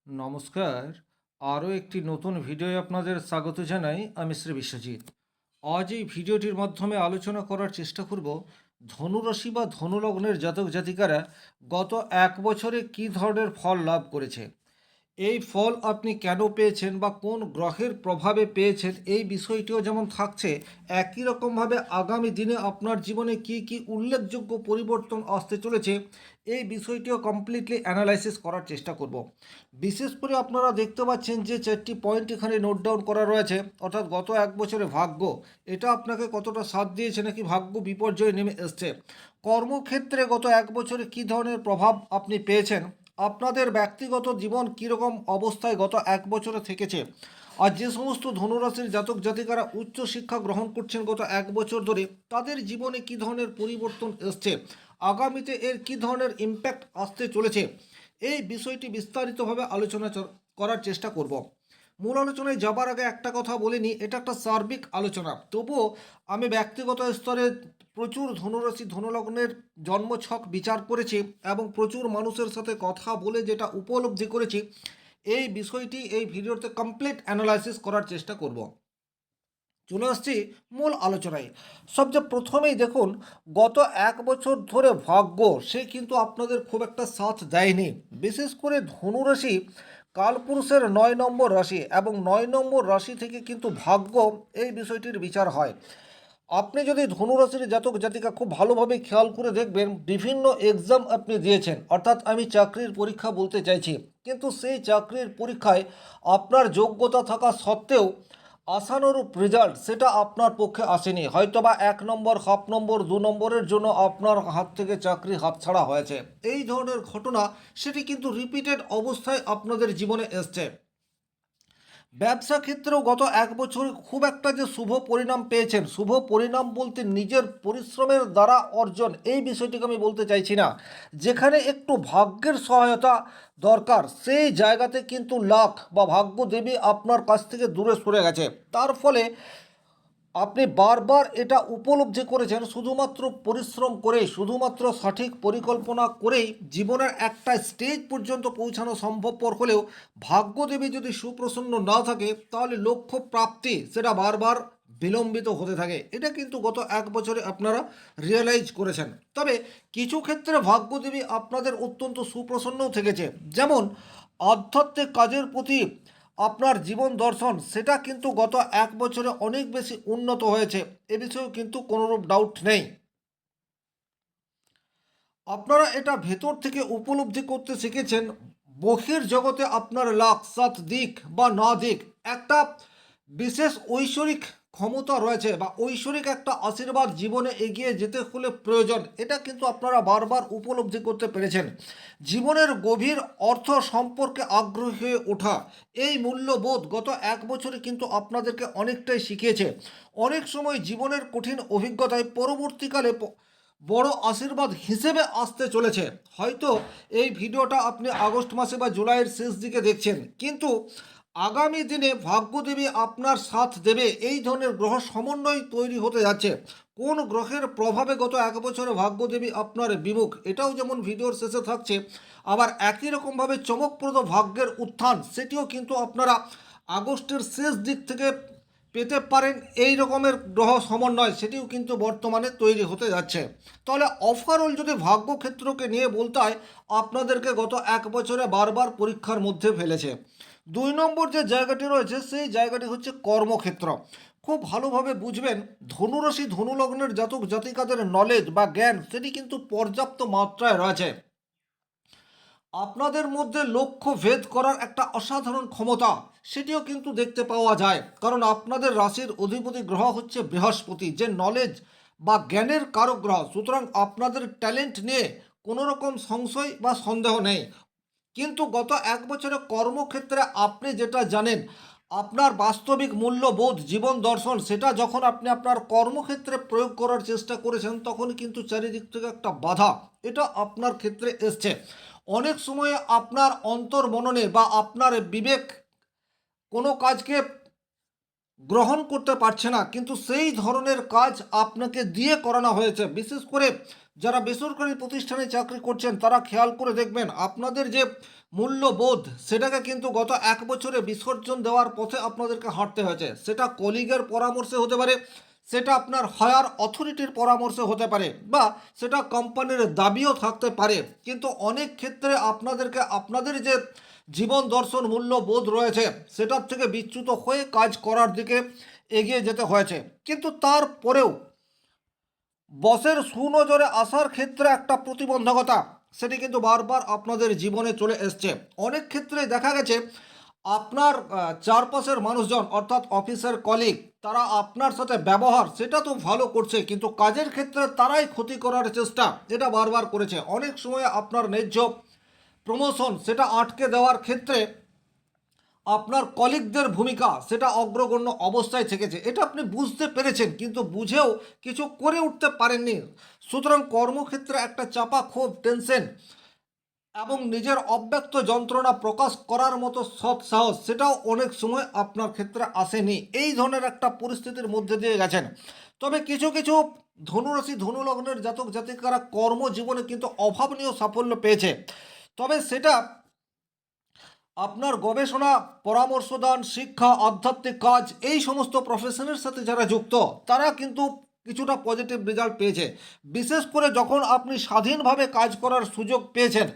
নমস্কার। আরও একটি নতুন ভিডিওয় আপনাদের স্বাগত জানাই। আমি শ্রী বিশ্বজিৎ। আজ এই ভিডিওটির মাধ্যমে আলোচনা করার চেষ্টা করব ধনুরাশি বা ধনুলগ্নের জাতক জাতিকারা গত এক বছরে কী ধরনের ফল লাভ করেছে, এই ফল আপনি কেন পেয়েছেন বা কোন গ্রহের প্রভাবে পেয়েছেন, এই বিষয়টিও যেমন থাকছে, একই রকমভাবে আগামী দিনে আপনার জীবনে কি কি উল্লেখযোগ্য পরিবর্তন আসতে চলেছে, এই বিষয়টিও কমপ্লিটলি অ্যানালাইসিস করার চেষ্টা করব। বিশেষ করে আপনারা দেখতে পাচ্ছেন যে 4টি পয়েন্ট এখানে নোট ডাউন করা রয়েছে, অর্থাৎ গত এক বছরে ভাগ্য এটা আপনাকে কতটা সাথ দিয়েছে নাকি ভাগ্য বিপর্যয়ে নেমে এসছে, কর্মক্ষেত্রে গত এক বছরে কী ধরনের প্রভাব আপনি পেয়েছেন, আপনাদের ব্যক্তিগত জীবন কীরকম অবস্থায় গত এক বছরে থেকেছে, আর যে সমস্ত ধনুরাশির জাতক জাতিকারা উচ্চ শিক্ষা গ্রহণ করছেন গত এক বছর ধরে তাদের জীবনে কী ধরনের পরিবর্তন এসছে, আগামীতে এর কী ধরনের ইম্প্যাক্ট আসতে চলেছে, এই বিষয়টি বিস্তারিতভাবে আলোচনা করার চেষ্টা করব। মূল আলোচনায় যাবার আগে একটা কথা বলে নিই, এটা একটা সার্বিক আলোচনা, তবুও আমি ব্যক্তিগত স্তরে প্রচুর ধনুরাশি ধনুলগ্নের জন্মছক বিচার করেছি এবং প্রচুর মানুষের সাথে কথা বলে যেটা উপলব্ধি করেছি, এই বিষয়টি এই ভিডিওতে কমপ্লিট অ্যানালাইসিস করার চেষ্টা করব। চলে আসছি মূল আলোচনায়। সবচেয়ে প্রথমেই দেখুন, গত এক বছর ধরে ভাগ্য সে কিন্তু আপনাদের খুব একটা সাথ দেয়নি। বিশেষ করে ধনুরাশি কালপুরুষের 9 নম্বর রাশি, এবং 9 নম্বর রাশি থেকে কিন্তু ভাগ্য এই বিষয়টির বিচার হয়। আপনি যদি ধনুরাশির জাতক জাতিকা খুব ভালোভাবে খেয়াল করে দেখবেন, বিভিন্ন এক্সাম আপনি দিয়েছেন, অর্থাৎ আমি চাকরির পরীক্ষা বলতে চাইছি, কিন্তু সেই চাকরির পরীক্ষায় আপনার যোগ্যতা থাকা সত্ত্বেও আশানুরূপ রেজাল্ট সেটা আপনার পক্ষে আসেনি, হয়তোবা 1 নম্বর, হাফ নম্বর, 2 নম্বরের জন্য আপনার হাত থেকে চাকরি হাতছাড়া হয়েছে। এই ধরনের ঘটনা সেটি কিন্তু রিপিটেড অবস্থায় আপনাদের জীবনে এসছে। ব্যবসা ক্ষেত্রেও গত এক বছর খুব একটা যে শুভ পরিণাম পেয়েছেন, শুভ পরিণাম বলতে নিজের পরিশ্রমের দ্বারা অর্জন, এই বিষয়টিকে আমি বলতে চাইছি না। যেখানে একটু ভাগ্যের সহায়তা দরকার, সেই জায়গাতে কিন্তু লাক বা ভাগ্য দেবী আপনার কাছ থেকে দূরে সরে গেছে। তার ফলে আপনি বারবার এটা উপলব্ধি করেছেন, শুধুমাত্র পরিশ্রম করেই, শুধুমাত্র সঠিক পরিকল্পনা করেই জীবনের একটা স্টেজ পর্যন্ত পৌঁছানো সম্ভবপর হলেও ভাগ্যদেবী যদি সুপ্রসন্ন না থাকে তাহলে লক্ষ্য প্রাপ্তি সেটা বারবার বিলম্বিত হতে থাকে। এটা কিন্তু গত এক বছরে আপনারা রিয়েলাইজ করেছেন। তবে কিছু ক্ষেত্রে ভাগ্যদেবী আপনাদের অত্যন্ত সুপ্রসন্নও থেকেছে, যেমন আধ্যাত্মিক কাজের প্রতি আপনার জীবন দর্শন সেটা কিন্তু গত এক বছরে অনেক বেশি উন্নত হয়েছে, এ বিষয়েও কিন্তু কোনোরূপ ডাউট নেই। আপনারা এটা ভেতর থেকে উপলব্ধি করতে শিখেছেন, বহির জগতে আপনার লাখ সাত দিক বা না দিক একটা বিশেষ ঐশ্বরিক ক্ষমতা রয়েছে, বা ঐশ্বরিক একটা আশীর্বাদ জীবনে এগিয়ে যেতে হলে প্রয়োজন, এটা কিন্তু আপনারা বারবার উপলব্ধি করতে পেরেছেন। জীবনের গভীর অর্থ সম্পর্কে আগ্রহী হয়ে ওঠা, এই মূল্যবোধ গত এক বছরে কিন্তু আপনাদেরকে অনেকটাই শিখিয়েছে। অনেক সময় জীবনের কঠিন অভিজ্ঞতায় পরবর্তীকালে বড় আশীর্বাদ হিসেবে আসতে চলেছে। হয়তো এই ভিডিওটা আপনি আগস্ট মাসে বা জুলাইয়ের শেষ দিকে দেখছেন, কিন্তু আগামী দিনে ভাগ্যদেবী আপনার সাথ দেবে, এই ধরনের গ্রহ সমন্বয় তৈরি হতে যাচ্ছে। কোন গ্রহের প্রভাবে গত এক বছরে ভাগ্যদেবী আপনার বিমুখ, এটাও যেমন ভিডিওর শেষে থাকছে, আবার একই রকমভাবে চমকপ্রদ ভাগ্যের উত্থান সেটিও কিন্তু আপনারা আগস্টের শেষ দিক থেকে পেতে পারেন। এই রকমের গ্রহ সমন্বয় সেটিও কিন্তু বর্তমানে তৈরি হতে যাচ্ছে। তাহলে ওভারঅল যদি ভাগ্যক্ষেত্রকে নিয়ে বলতে হয়, আপনাদেরকে গত এক বছরে বারবার পরীক্ষার মধ্যে ফেলেছে। 2 নম্বর যে জায়গাটি রয়েছে সেই জায়গাটি হচ্ছে কর্মক্ষেত্র। খুব ভালোভাবে বুঝবেন, ধনুরাশি ধনুলগ্নের জাতক জাতিকাদের নলেজ বা জ্ঞান সেটি কিন্তু পর্যাপ্ত মাত্রায় রয়েছে। আপনাদের মধ্যে লক্ষ্য ভেদ করার একটা অসাধারণ ক্ষমতা সেটিও কিন্তু দেখতে পাওয়া যায়, কারণ আপনাদের রাশির অধিপতি গ্রহ হচ্ছে বৃহস্পতি, যে নলেজ বা জ্ঞানের কারক গ্রহ। সুতরাং আপনাদের ট্যালেন্ট নিয়ে কোনো রকম সংশয় বা সন্দেহ নেই। কিন্তু গত এক বছরে কর্মক্ষেত্রে আপনি যেটা জানেন, আপনার বাস্তবিক মূল্যবোধ জীবন দর্শন সেটা যখন আপনি আপনার কর্মক্ষেত্রে প্রয়োগ করার চেষ্টা করেছেন, তখন কিন্তু চারিদিক থেকে একটা বাধা এটা আপনার ক্ষেত্রে এসছে। অনেক সময় আপনার অন্তর্মননে বা আপনার বিবেক কোনো কাজকে গ্রহণ করতে পারছে না, কিন্তু সেই ধরনের কাজ আপনাকে দিয়ে করানো হয়েছে। বিশেষ করে যারা বেসরকারি প্রতিষ্ঠানে চাকরি করছেন তারা খেয়াল করে দেখবেন আপনাদের যে মূল্যবোধ সেটাকে কিন্তু গত 1 বছরে বিসর্জন দেওয়ার পথে আপনাদেরকে হাঁটতে হয়েছে। সেটা কলিগের পরামর্শে হতে পারে, সেটা আপনার হায়ার অথরিটির পরামর্শে হতে পারে, বা সেটা কোম্পানির দাবিও থাকতে পারে। কিন্তু অনেক ক্ষেত্রে আপনাদেরকে আপনাদের যে জীবন দর্শন মূল্যবোধ রয়েছে সেটার থেকে বিচ্যুত হয়ে কাজ করার দিকে এগিয়ে যেতে হয়েছে। কিন্তু তারপরেও বসের সুনজরে আসার ক্ষেত্রে একটা প্রতিবন্ধকতা সেটি কিন্তু বারবার আপনাদের জীবনে চলে এসছে। অনেক ক্ষেত্রে দেখা গেছে আপনার চারপাশের মানুষজন অর্থাৎ অফিসের কলিগ তারা আপনার সাথে ব্যবহার সেটা তো ভালো করছে, কিন্তু কাজের ক্ষেত্রে তারাই ক্ষতি করার চেষ্টা এটা বারবার করেছে। অনেক সময় আপনার ন্যায্য প্রমোশন সেটা আটকে দেওয়ার ক্ষেত্রে আপনার কলিগদের ভূমিকা সেটা অগ্রগণ্য অবস্থায় থেকেছে। এটা আপনি বুঝতে পেরেছেন, কিন্তু বুঝেও কিছু করে উঠতে পারেননি। সুতরাং কর্মক্ষেত্রে একটা চাপা ক্ষোভ, টেনশন এবং নিজের অব্যক্ত যন্ত্রণা প্রকাশ করার মতো সৎ সাহস সেটাও অনেক সময় আপনার ক্ষেত্রে আসেনি। এই ধরনের একটা পরিস্থিতির মধ্যে দিয়ে গেছেন। তবে কিছু কিছু ধনুরাশি ধনুলগ্নের জাতক জাতিকারা কর্মজীবনে কিন্তু অভাবনীয় সাফল্য পেয়েছে। তবে সেটা আপনার গবেষণা, পরামর্শদান, শিক্ষা, আধ্যাত্মিক কাজ এই সমস্ত প্রফেশনের সাথে যারা যুক্ত তারা কিন্তু কিছুটা পজিটিভ রেজাল্ট পেয়েছে। বিশেষ করে যখন আপনি স্বাধীনভাবে কাজ করার সুযোগ পেয়েছেন,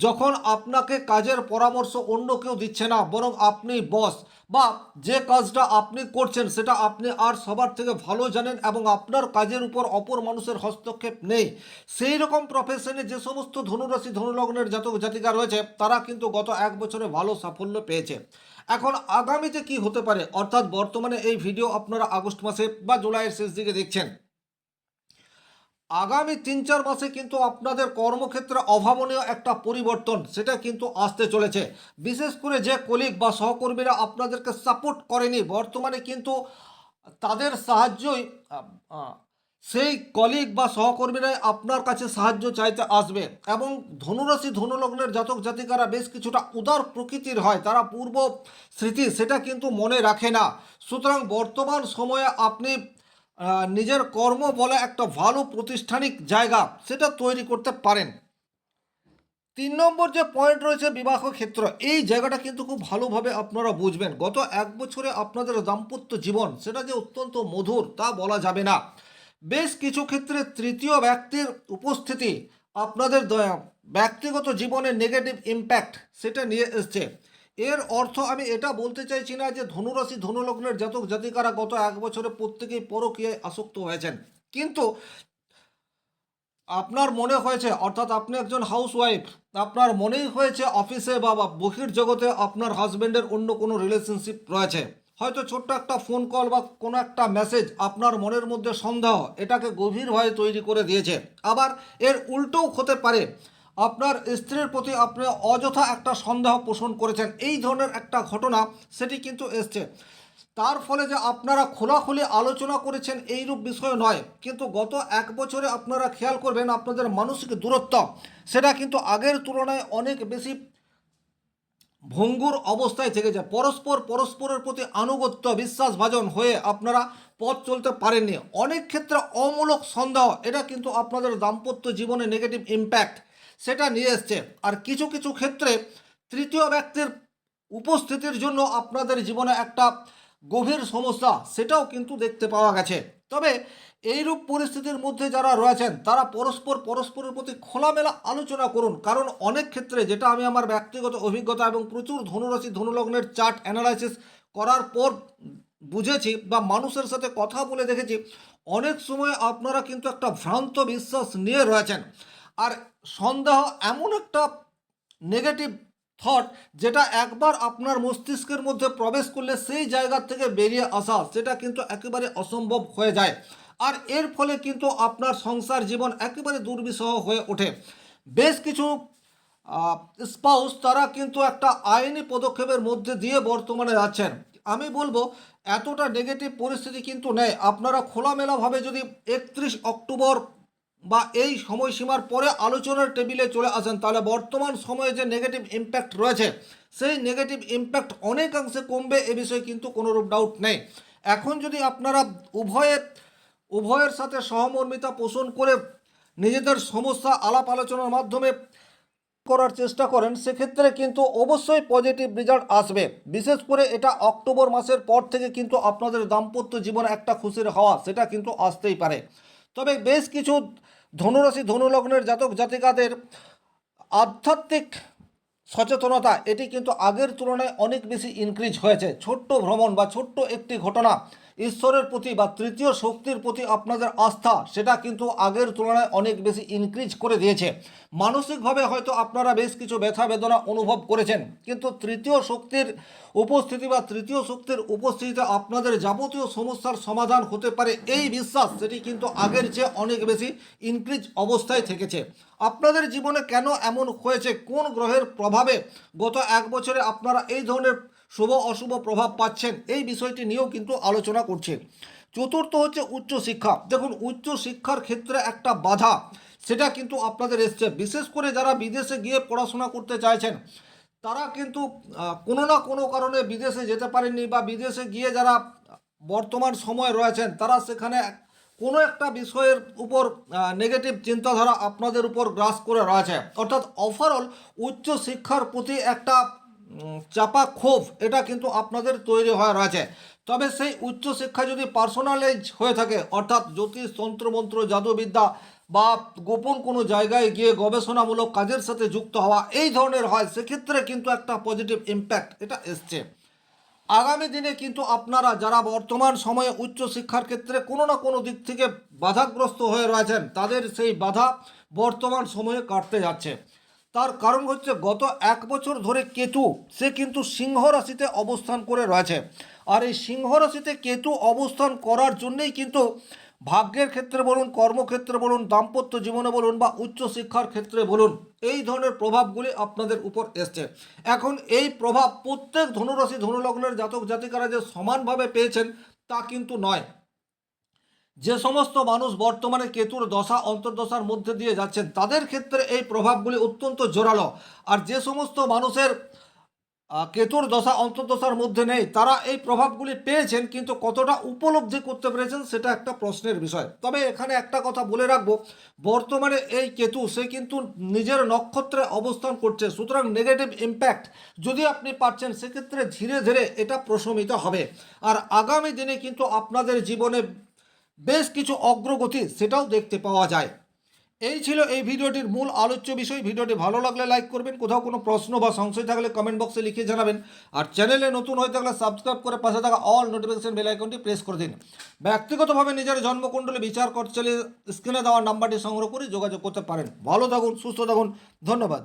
যখন আপনাকে কাজের পরামর্শ অন্য কেউ দিচ্ছে না, বরং আপনি বস, বা যে কাজটা আপনি করছেন সেটা আপনি আর সবার থেকে ভালো জানেন এবং আপনার কাজের উপর অপর মানুষের হস্তক্ষেপ নেই, সেই রকম প্রফেশনে যে সমস্ত ধনুরাশি ধনুলগ্নের জাতক জাতিকা রয়েছে তারা কিন্তু গত 1 বছরে ভালো সাফল্য পেয়েছে। এখন আগামীতে কি হতে পারে, অর্থাৎ বর্তমানে এই ভিডিও আপনারা আগস্ট মাসে বা জুলাইয়ের শেষ দিকে দেখছেন, আগামী 3-4 মাসে কিন্তু আপনাদের কর্মক্ষেত্রে অভাবনীয় একটা পরিবর্তন সেটা কিন্তু আসতে চলেছে। বিশেষ করে যে কলিগ বা সহকর্মীরা আপনাদেরকে সাপোর্ট করেনি, বর্তমানে কিন্তু তাদের সাহায্যই সেই কলিগ বা সহকর্মীরাই আপনার কাছে সাহায্য চাইতে আসবে। এবং ধনুরাশি ধনুলগ্নের জাতক জাতিকারা বেশ কিছুটা উদার প্রকৃতির হয়, তারা পূর্ব স্মৃতি সেটা কিন্তু মনে রাখে না। সুতরাং বর্তমান সময়ে আপনি নিজের কর্ম বলে একটা ভালো প্রাতিষ্ঠানিক জায়গা সেটা তৈরি করতে পারেন। 3 নম্বর যে পয়েন্ট রয়েছে বিবাহ ক্ষেত্র, এই জায়গাটা কিন্তু খুব ভালোভাবে আপনারা বুঝবেন। গত 1 বছরে আপনাদের দাম্পত্য জীবন সেটা যে অত্যন্ত মধুর তা বলা যাবে না। বেশ কিছু ক্ষেত্রে তৃতীয় ব্যক্তির উপস্থিতি আপনাদের ব্যক্তিগত জীবনে নেগেটিভ ইম্প্যাক্ট সেটা নিয়ে এসছে। এর অর্থ আমি এটা বলতে চাইছি না যে ধনুরাশি ধনুলগ্নের জাতক জাতিকারা গত 1 বছরে প্রত্যেকেই পরকীয়ায় আসক্ত হয়েছেন, কিন্তু আপনার মনে হয়েছে, অর্থাৎ আপনি একজন হাউসওয়াইফ, আপনার মনেই হয়েছে অফিসে বা বহির্জগতে আপনার হাজব্যান্ডের অন্য কোনো রিলেশনশিপ রয়েছে। হয়তো ছোট্ট একটা ফোন কল বা কোনো একটা মেসেজ আপনার মনের মধ্যে সন্দেহ এটাকে গভীরভাবে তৈরি করে দিয়েছে। আবার এর উল্টোও হতে পারে, আপনার স্ত্রীর প্রতি আপনি অযথা একটা সন্দেহ পোষণ করেছেন। এই ধরনের একটা ঘটনা সেটি কিন্তু এসছে। তার ফলে যে আপনারা খোলাখুলি আলোচনা করেছেন এইরূপ বিষয় নয়, কিন্তু গত 1 বছরে আপনারা খেয়াল করবেন আপনাদের মানসিক দূরত্ব সেটা কিন্তু আগের তুলনায় অনেক বেশি ভঙ্গুর অবস্থায় থেকে যায়। পরস্পরের প্রতি আনুগত্য বিশ্বাসভাজন হয়ে আপনারা পথ চলতে পারেননি। অনেক ক্ষেত্রে অমূলক সন্দেহ এটা কিন্তু আপনাদের দাম্পত্য জীবনে নেগেটিভ ইম্প্যাক্ট সেটা নিয়ে এসছে। আর কিছু কিছু ক্ষেত্রে তৃতীয় ব্যক্তির উপস্থিতির জন্য আপনাদের জীবনে একটা গভীর সমস্যা সেটাও কিন্তু দেখতে পাওয়া গেছে। তবে এইরূপ পরিস্থিতির মধ্যে যারা রয়েছেন তারা পরস্পরের প্রতি খোলামেলা আলোচনা করুন, কারণ অনেক ক্ষেত্রে যেটা আমি আমার ব্যক্তিগত অভিজ্ঞতা এবং প্রচুর ধনুরাশি ধনুলগ্নের চার্ট অ্যানালাইসিস করার পর বুঝেছি বা মানুষের সাথে কথা বলে দেখেছি, অনেক সময় আপনারা কিন্তু একটা ভ্রান্ত বিশ্বাস নিয়ে রয়েছেন। আর সন্দেহ এমন একটা নেগেটিভ থট যেটা একবার আপনার মস্তিষ্কের মধ্যে প্রবেশ করলে সেই জায়গা থেকে বেরিয়ে আসা সেটা কিন্তু একেবারে অসম্ভব হয়ে যায়। আর এর ফলে কিন্তু আপনার সংসার জীবন একেবারে দুর্বিষহ হয়ে ওঠে। বেশ কিছু স্পাউস তারা কিন্তু একটা আইনি পদক্ষেপের মধ্যে দিয়ে বর্তমানে যাচ্ছেন। আমি বলবো এতটা নেগেটিভ পরিস্থিতি কিন্তু নেই। আপনারা খোলামেলাভাবে যদি 31 অক্টোবর বা এই সময়সীমার পরে আলোচনার টেবিলে চলে আসেন, তাহলে বর্তমান সময়ে যে নেগেটিভ ইম্প্যাক্ট রয়েছে সেই নেগেটিভ ইম্প্যাক্ট অনেকাংশে কমবে, এ বিষয়ে কিন্তু কোনোরূপ ডাউট নেই। এখন যদি আপনারা উভয়ের সাথে সহমর্মিতা পোষণ করে নিজেদের সমস্যা আলাপ আলোচনার মাধ্যমে করার চেষ্টা করেন, সেক্ষেত্রে কিন্তু অবশ্যই পজিটিভ রেজাল্ট আসবে। বিশেষ করে এটা অক্টোবর মাসের পর থেকে কিন্তু আপনাদের দাম্পত্য জীবনে একটা খুশির হাওয়া সেটা কিন্তু আসতেই পারে। তবে বেশ কিছু ধনুরাশি ধনুলগ্নের জাতক জাতিকাদের আধ্যাত্মিক সচেতনতা এটি কিন্তু আগের তুলনায় অনেক বেশি ইনক্রিজ হয়েছে। ছোট্ট ভ্রমণ বা ছোট্ট একটি ঘটনা, ঈশ্বরের প্রতি বা তৃতীয় শক্তির প্রতি আপনাদের আস্থা সেটা কিন্তু আগের তুলনায় অনেক বেশি ইনক্রিজ করে দিয়েছে। মানসিকভাবে হয়তো আপনারা বেশ কিছু ব্যথা বেদনা অনুভব করেছেন, কিন্তু তৃতীয় শক্তির উপস্থিতি বা তৃতীয় শক্তির উপস্থিতিতে আপনাদের যাবতীয় সমস্যার সমাধান হতে পারে এই বিশ্বাস সেটি কিন্তু আগের চেয়ে অনেক বেশি ইনক্রিজ অবস্থায় থেকেছে। আপনাদের জীবনে কেন এমন হয়েছে, কোন গ্রহের প্রভাবে গত এক বছরে আপনারা এই ধরনের শুভ অশুভ প্রভাব পাচ্ছেন, এই বিষয়টি নিয়েও কিন্তু আলোচনা করছে। চতুর্থ হচ্ছে উচ্চশিক্ষা। দেখুন, উচ্চশিক্ষার ক্ষেত্রে একটা বাধা সেটা কিন্তু আপনাদের এসছে। বিশেষ করে যারা বিদেশে গিয়ে পড়াশোনা করতে চাইছেন তারা কিন্তু কোনো না কোনো কারণে বিদেশে যেতে পারেননি, বা বিদেশে গিয়ে যারা বর্তমান সময় রয়েছেন তারা সেখানে কোনো একটা বিষয়ের উপর নেগেটিভ চিন্তাধারা আপনাদের উপর গ্রাস করে রয়েছে। অর্থাৎ ওভারঅল উচ্চশিক্ষার প্রতি একটা চাপা ক্ষোভ এটা কিন্তু আপনাদের তৈরি হয়ে রয়েছে। তবে সেই উচ্চশিক্ষা যদি পার্সোনালাইজ হয়ে থাকে, অর্থাৎ জ্যোতিষ তন্ত্রমন্ত্র জাদুবিদ্যা বা গোপন কোনো জায়গায় গিয়ে গবেষণামূলক কাজের সাথে যুক্ত হওয়া এই ধরনের হয়, সেক্ষেত্রে কিন্তু একটা পজিটিভ ইম্প্যাক্ট এটা এসছে। আগামী দিনে কিন্তু আপনারা যারা বর্তমান সময়ে উচ্চশিক্ষার ক্ষেত্রে কোনো না কোনো দিক থেকে বাধাগ্রস্ত হয়ে রয়েছেন, তাদের সেই বাধা বর্তমান সময়ে কাটতে যাচ্ছে। তার কারণ হচ্ছে গত এক বছর ধরে কেতু সে কিন্তু সিংহ রাশিতে অবস্থান করে রয়েছে। আর এই সিংহ রাশিতে কেতু অবস্থান করার জন্যই কিন্তু ভাগ্যের ক্ষেত্রে বলুন, কর্মক্ষেত্রে বলুন, দাম্পত্য জীবনে বলুন বা উচ্চশিক্ষার ক্ষেত্রে বলুন, এই ধরনের প্রভাবগুলি আপনাদের উপর এসছে। এখন এই প্রভাব প্রত্যেক ধনুরাশি ধনুলগ্নের জাতক জাতিকারা যে সমানভাবে পেয়েছেন তা কিন্তু নয়। যে সমস্ত মানুষ বর্তমানে কেতুর দশা অন্তর্দশার মধ্যে দিয়ে যাচ্ছেন তাদের ক্ষেত্রে এই প্রভাবগুলি অত্যন্ত জোরালো। আর যে সমস্ত মানুষের কেতুর দশা অন্তর্দশার মধ্যে নেই তারা এই প্রভাবগুলি পেয়েছেন, কিন্তু কতটা উপলব্ধি করতে পেরেছেন সেটা একটা প্রশ্নের বিষয়। তবে এখানে একটা কথা বলে রাখবো, বর্তমানে এই কেতু সে কিন্তু নিজের নক্ষত্রে অবস্থান করছে, সুতরাং নেগেটিভ ইম্প্যাক্ট যদি আপনি পাচ্ছেন সেক্ষেত্রে ধীরে ধীরে এটা প্রশমিত হবে। আর আগামী দিনে কিন্তু আপনাদের জীবনে বেশ কিছু অগ্রগতি সেটাও দেখতে পাওয়া যায়। এই ছিল এই ভিডিওটির মূল আলোচ্য বিষয়। ভিডিওটি ভালো লাগলে লাইক করবেন, কোথাও কোনো প্রশ্ন বা সংশয় থাকলে কমেন্ট বক্সে লিখে জানাবেন। আর চ্যানেলে নতুন হয়ে থাকলে সাবস্ক্রাইব করে পাশে থাকা অল নোটিফিকেশন বেল আইকনটি প্রেস করে দিন। ব্যক্তিগতভাবে নিজের জন্মকুণ্ডলী বিচার করতে চাইলে স্ক্রিনে দেওয়া নাম্বারটি সংগ্রহ করে যোগাযোগ করতে পারেন। ভালো থাকুন, সুস্থ থাকুন, ধন্যবাদ।